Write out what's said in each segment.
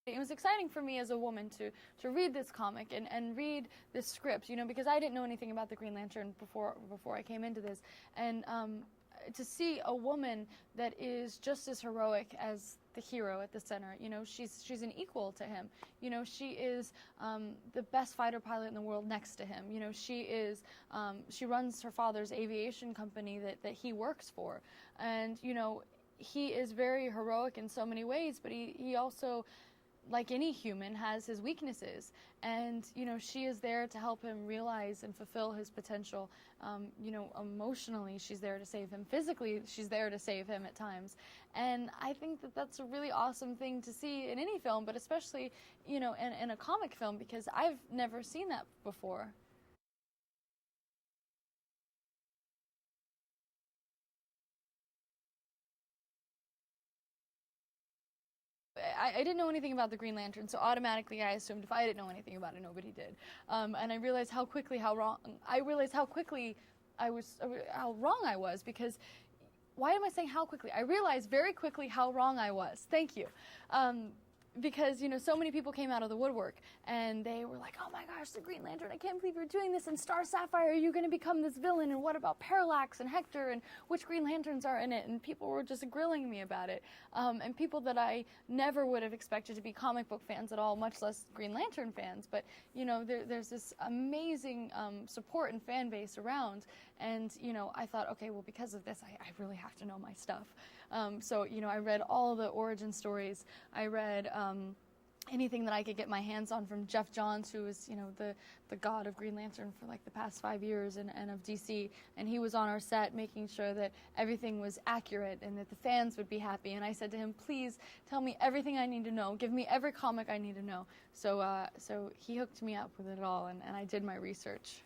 It was exciting for me as a woman to read this comic and read this script, you know, because I didn't know anything about the Green Lantern before I came into this, and to see a woman that is just as heroic as the hero at the center. You know, she's an equal to him. You know, she is the best fighter pilot in the world next to him. You know, she runs her father's aviation company that he works for, and you know, he is very heroic in so many ways, but he also, like any human, has his weaknesses, and you know, she is there to help him realize and fulfill his potential. You know, emotionally she's there to save him, physically she's there to save him at times, and I think that that's a really awesome thing to see in any film, but especially, you know, in a comic film, because I've never seen that before. I didn't know anything about the Green Lantern, so automatically I assumed if I didn't know anything about it, nobody did. And I realized how wrong I was, because why am I saying how quickly? I realized very quickly how wrong I was. Thank you. Because, you know, so many people came out of the woodwork and they were like, oh my gosh, the Green Lantern, I can't believe you're doing this, and Star Sapphire, are you going to become this villain, and what about Parallax and Hector, and which Green Lanterns are in it, and people were just grilling me about it, and people that I never would have expected to be comic book fans at all, much less Green Lantern fans, but, you know, there's this amazing support and fan base around, and, you know, I thought, okay, well, because of this, I really have to know my stuff. So, you know, I read all the origin stories. I read anything that I could get my hands on from Jeff Johns, who is, you know, the god of Green Lantern for like the past 5 years and of DC, and he was on our set making sure that everything was accurate and that the fans would be happy, and I said to him, please tell me everything I need to know, give me every comic I need to know. So he hooked me up with it all, and I did my research.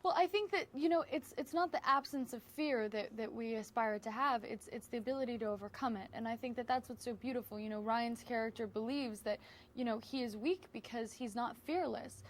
Well, I think that, you know, it's not the absence of fear that we aspire to have. It's the ability to overcome it, and I think that that's what's so beautiful. You know, Ryan's character believes that, you know, he is weak because he's not fearless.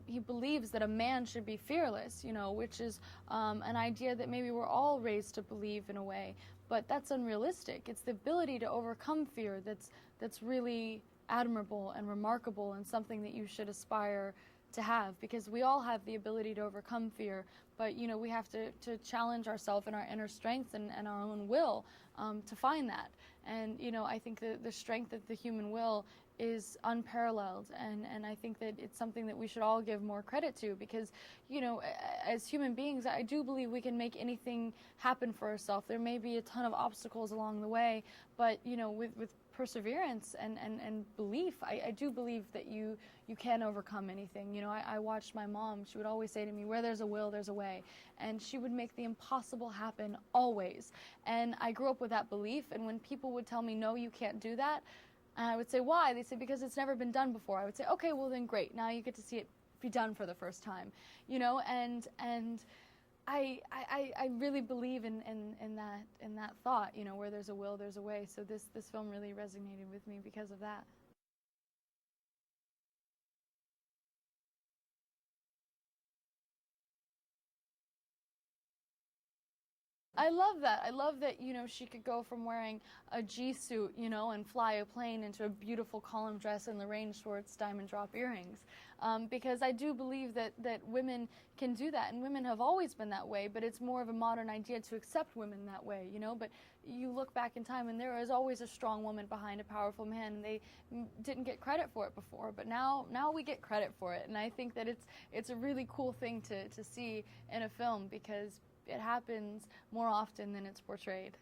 He believes that a man should be fearless, you know, which is an idea that maybe we're all raised to believe in a way, but that's unrealistic. It's the ability to overcome fear that's really admirable and remarkable, and something that you should aspire to have, because we all have the ability to overcome fear, but you know, we have to challenge ourselves and our inner strength and our own will to find that. And you know, I think the strength of the human will is unparalleled, and I think that it's something that we should all give more credit to, because you know, as human beings, I do believe we can make anything happen for ourselves. There may be a ton of obstacles along the way, but you know, with perseverance and belief, I do believe that you can overcome anything. You know, I watched my mom. She would always say to me, where there's a will, there's a way, and she would make the impossible happen always. And I grew up with that belief, and when people would tell me, no, you can't do that, and I would say, why? They said, because it's never been done before. I would say, okay, well then great, now you get to see it be done for the first time. You know, and I really believe in that thought, you know, where there's a will, there's a way. So this film really resonated with me because of that. I love that. I love that, you know, she could go from wearing a G-suit, you know, and fly a plane, into a beautiful column dress and Lorraine Schwartz diamond drop earrings. Because I do believe that women can do that, and women have always been that way, but it's more of a modern idea to accept women that way, you know. But you look back in time and there is always a strong woman behind a powerful man, and they didn't get credit for it before, but now we get credit for it. And I think that it's a really cool thing to see in a film, because it happens more often than it's portrayed.